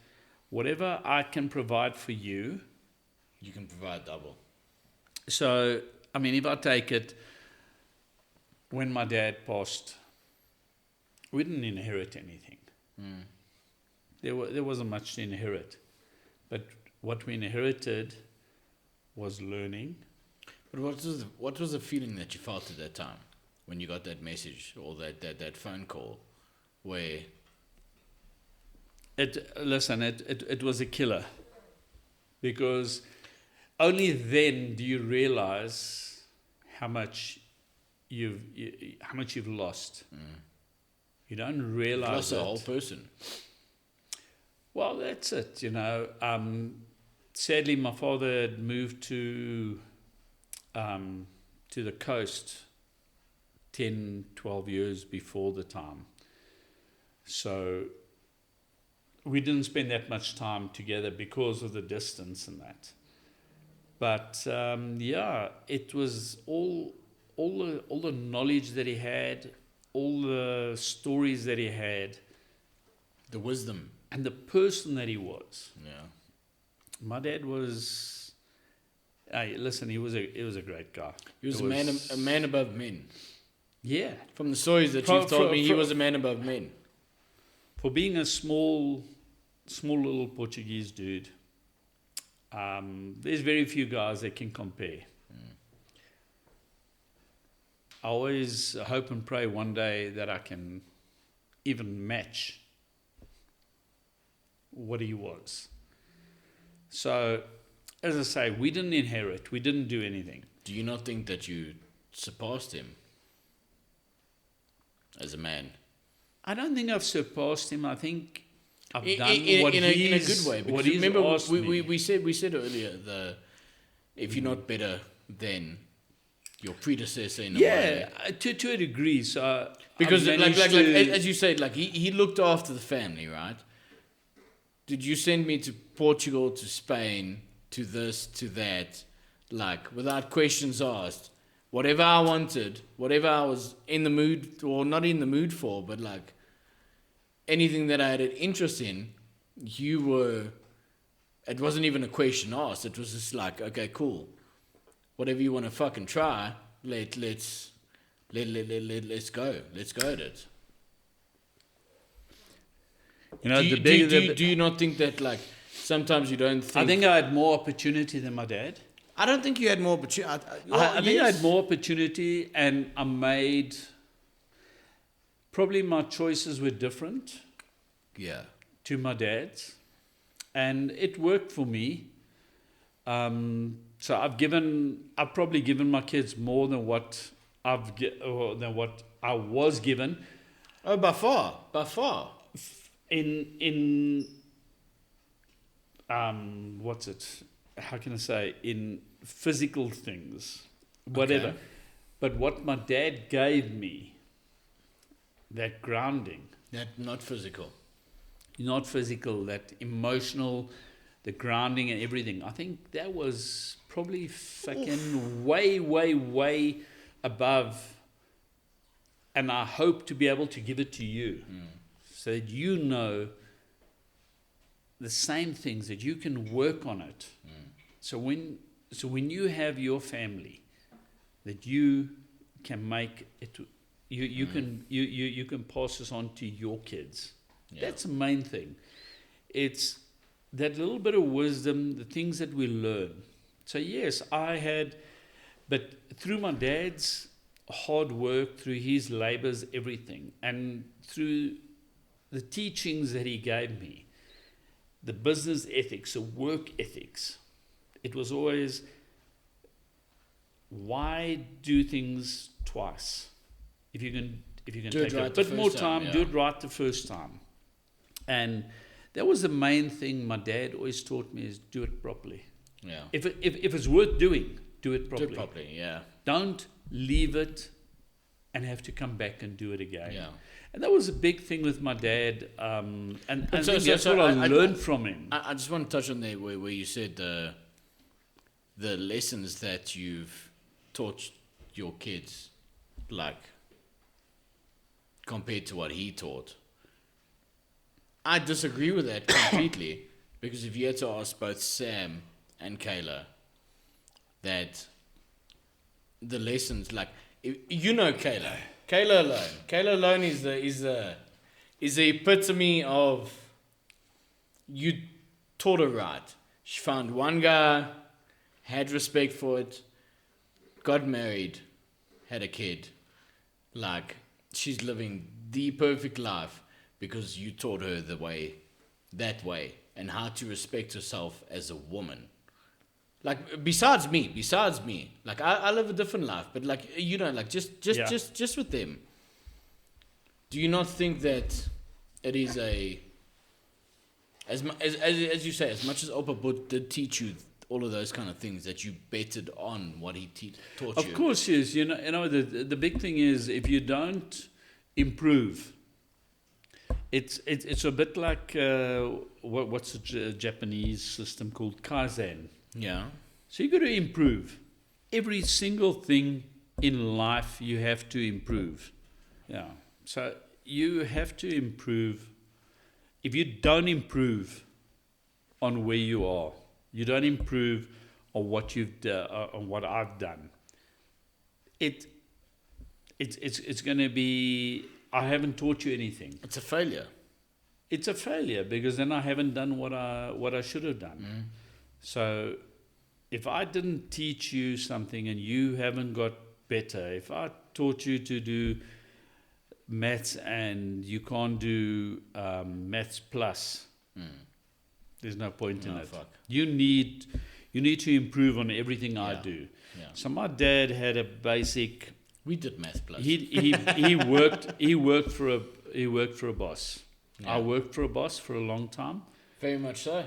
A: whatever I can provide for you.
B: You can provide double.
A: So, I mean, if I take it, when my dad passed, we didn't inherit anything. There wasn't much to inherit. But what we inherited was learning.
B: But what was the feeling that you felt at that time when you got that message or that phone call where...
A: It was a killer. Because only then do you realize how much you've lost. You don't realize
B: you lost a whole person.
A: Well, that's it, you know. Sadly, my father had moved to the coast 10, 12 years before the time. So we didn't spend that much time together because of the distance and that. But it was all the knowledge that he had, all the stories that he had,
B: the wisdom,
A: and the person that he was.
B: Yeah.
A: My dad was. Hey, listen, he was a great guy.
B: He was a man above men.
A: Yeah.
B: From the stories that you've told me, he was a man above men.
A: For being a small little Portuguese dude, there's very few guys that can compare. I always hope and pray one day that I can even match what he was. So, as I say, we didn't inherit. We didn't do anything.
B: Do you not think that you surpassed him as a man?
A: I don't think I've surpassed him. I think I've done
B: in a good way. Because remember, we said earlier, if you're not better than your predecessor in a way.
A: Yeah, to a degree. So
B: because as you said, like he looked after the family, right? Did you send me to Portugal, to Spain, to this, to that, like without questions asked? Whatever I wanted, whatever I was in the mood, or not in the mood for, but like anything that I had an interest in, it wasn't even a question asked. It was just like, okay, cool. Whatever you want to fucking try, let's go. Let's go at it.
A: You know,
B: do you not think that, like, sometimes you don't think...
A: I think I had more opportunity than my dad.
B: I don't think you had more opportunity.
A: I think I had more opportunity, and I made... Probably my choices were different.
B: Yeah.
A: To my dad's. And it worked for me. So I've probably given my kids more than what I was given.
B: Oh, by far.
A: In what's it? How can I say? In physical things, whatever.
B: Okay.
A: But what my dad gave me, that grounding.
B: That not physical,
A: that emotional, the grounding and everything. I think that was probably fucking way above. And I hope to be able to give it to you. So that you know the same things, that you can work on it. So when you have your family, that you can make it, you can pass this on to your kids. Yeah. That's the main thing. It's that little bit of wisdom, the things that we learn. So yes, but through my dad's hard work, through his labors, everything, and through the teachings that he gave me, the business ethics, the work ethics, it was always, why do things twice? If you can take a bit more time, do it right the first time. And that was the main thing my dad always taught me, is do it properly.
B: Yeah.
A: If it's worth doing, do it properly.
B: Do it properly, yeah.
A: Don't leave it and have to come back and do it again.
B: Yeah.
A: And that was a big thing with my dad, and that's what I learned from him.
B: I just want to touch on there where you said the lessons that you've taught your kids, like, compared to what he taught. I disagree with that completely, Because if you had to ask both Sam and Kayla that the lessons, like, you know Kayla alone is the epitome of, you taught her right. She found one guy, had respect for it, got married, had a kid. Like, she's living the perfect life because you taught her that way, and how to respect herself as a woman. Like, besides me, like, I live a different life, but like, you know, like, just with them. Do you not think that it is as you say, as much as Opa But did teach you all of those kind of things, that you betted on what he taught you?
A: Of course, yes. You know, the big thing is, if you don't improve, it's a bit like what's the Japanese system called Kaizen.
B: Yeah.
A: So you got to improve. Every single thing in life you have to improve. Yeah. So you have to improve. If you don't improve on where you are, you don't improve on what you've done, on what I've done, it's going to be, I haven't taught you anything.
B: It's a failure.
A: It's a failure, because then I haven't done what I should have done. So if I didn't teach you something and you haven't got better, if I taught you to do maths and you can't do maths plus, there's no point in it.
B: Fuck.
A: You need to improve on everything I do.
B: Yeah.
A: So my dad had a basic.
B: We did math plus.
A: He worked for a boss.
B: Yeah.
A: I worked for a boss for a long time,
B: Very much so.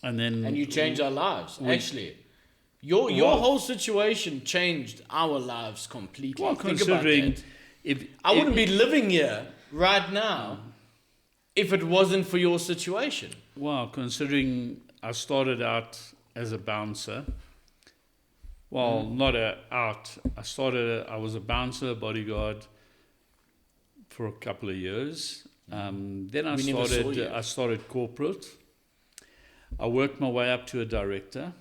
A: and
B: You changed our lives, actually. Your
A: Well-
B: whole situation changed our lives completely.
A: Well,
B: Think about
A: considering
B: that.
A: if
B: I wouldn't be living here right now if it wasn't for your situation.
A: Well, considering I started out as a bouncer. Well, not out. I was a bouncer, bodyguard for a couple of years. Then
B: We never saw you.
A: I started corporate. I worked my way up to a director.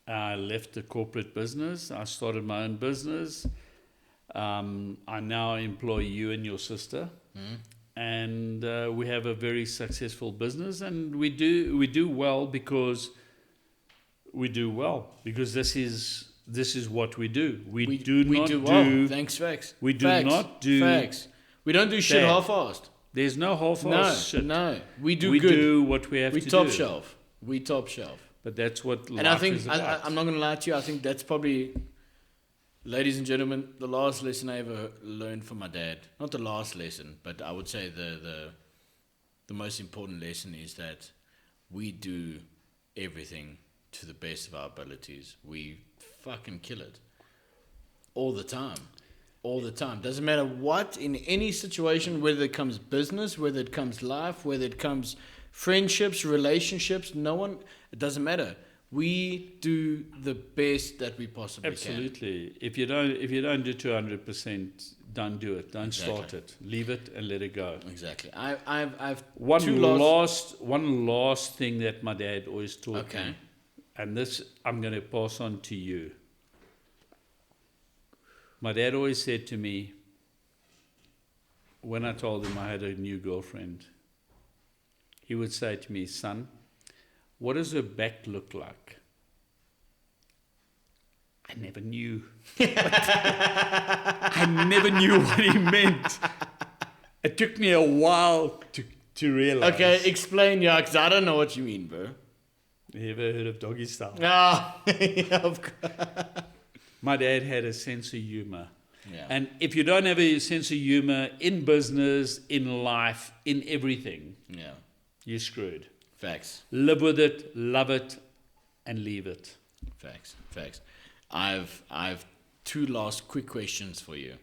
A: I left the corporate business. I started my own business. I now employ you and your sister. And we have a very successful business, and we do well because this is what we do. We do not
B: well. Thanks, facts.
A: We do
B: Facts.
A: not do
B: Facts. We don't do shit
A: bad.
B: half-assed.
A: There's no half-ass shit.
B: No. We do
A: We
B: good.
A: do what we have
B: We
A: to
B: top
A: do.
B: shelf. We top shelf.
A: But that's what life
B: And I think,
A: is about.
B: I'm not going to lie to you, I think that's probably, ladies and gentlemen, the last lesson I ever learned from my dad. Not the last lesson, but I would say the most important lesson is that we do everything to the best of our abilities. We fucking kill it. All the time. All the time. Doesn't matter what, in any situation, whether it comes business, whether it comes life, whether it comes friendships, relationships, it doesn't matter. We do the best that we possibly can.
A: Absolutely. If you don't do 200%, don't do it. Don't
B: Exactly.
A: start it. Leave it and let it go.
B: Exactly. I've
A: One
B: two
A: last thing that my dad always taught
B: Okay.
A: me, and this I'm going to pass on to you. My dad always said to me, when I told him I had a new girlfriend, he would say to me, "Son, what does her back look like?" I never knew. I never knew what he meant. It took me a while to realize.
B: Okay, explain, yeah, because I don't know what you mean, bro.
A: You ever heard of doggy style?
B: Ah, yeah, of course.
A: My dad had a sense of humor.
B: Yeah.
A: And if you don't have a sense of humor in business, in life, in everything,
B: Yeah.
A: you're screwed.
B: Facts.
A: Live with it, love it, and leave it.
B: Facts. I've two last quick questions for you.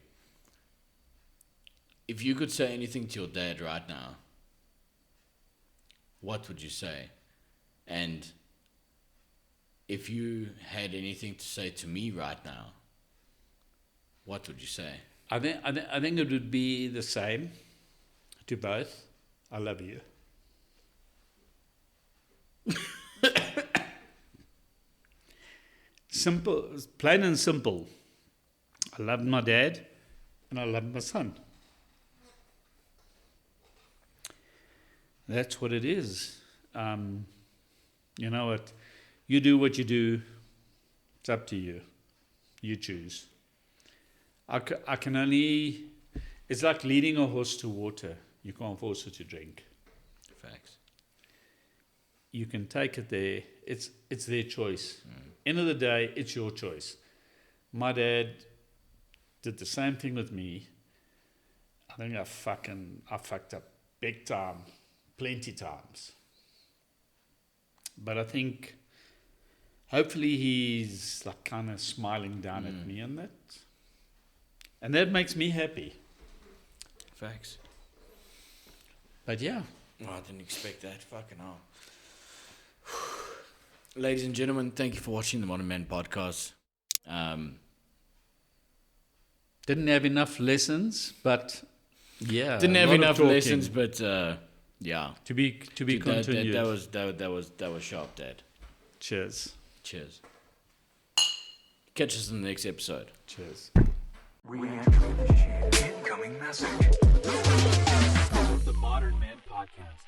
B: If you could say anything to your dad right now, what would you say? And if you had anything to say to me right now, what would you say?
A: I think it would be the same to both. I love you. Simple, plain and simple. I love my dad and I love my son. That's what it is. You know what? You do what you do. It's up to you. You choose. I can only... It's like leading a horse to water. You can't force it to drink.
B: Facts.
A: You can take it there. It's their choice. End of the day, it's your choice. My dad did the same thing with me. I think I fucked up big time, plenty times. But I think hopefully he's like kind of smiling down at me on that. And that makes me happy.
B: Facts.
A: But yeah.
B: Oh, I didn't expect that. Fucking hell. Ladies and gentlemen, thank you for watching the Modern Man podcast.
A: Didn't have enough lessons, but yeah.
B: Didn't
A: a
B: have
A: lot of
B: enough
A: talking.
B: lessons, but yeah.
A: To be continued.
B: That was sharp, Dad.
A: Cheers.
B: Cheers. Catch us in the next episode.
A: Cheers.
D: Re-entry initiated. Incoming message.
C: The Modern Man Podcast.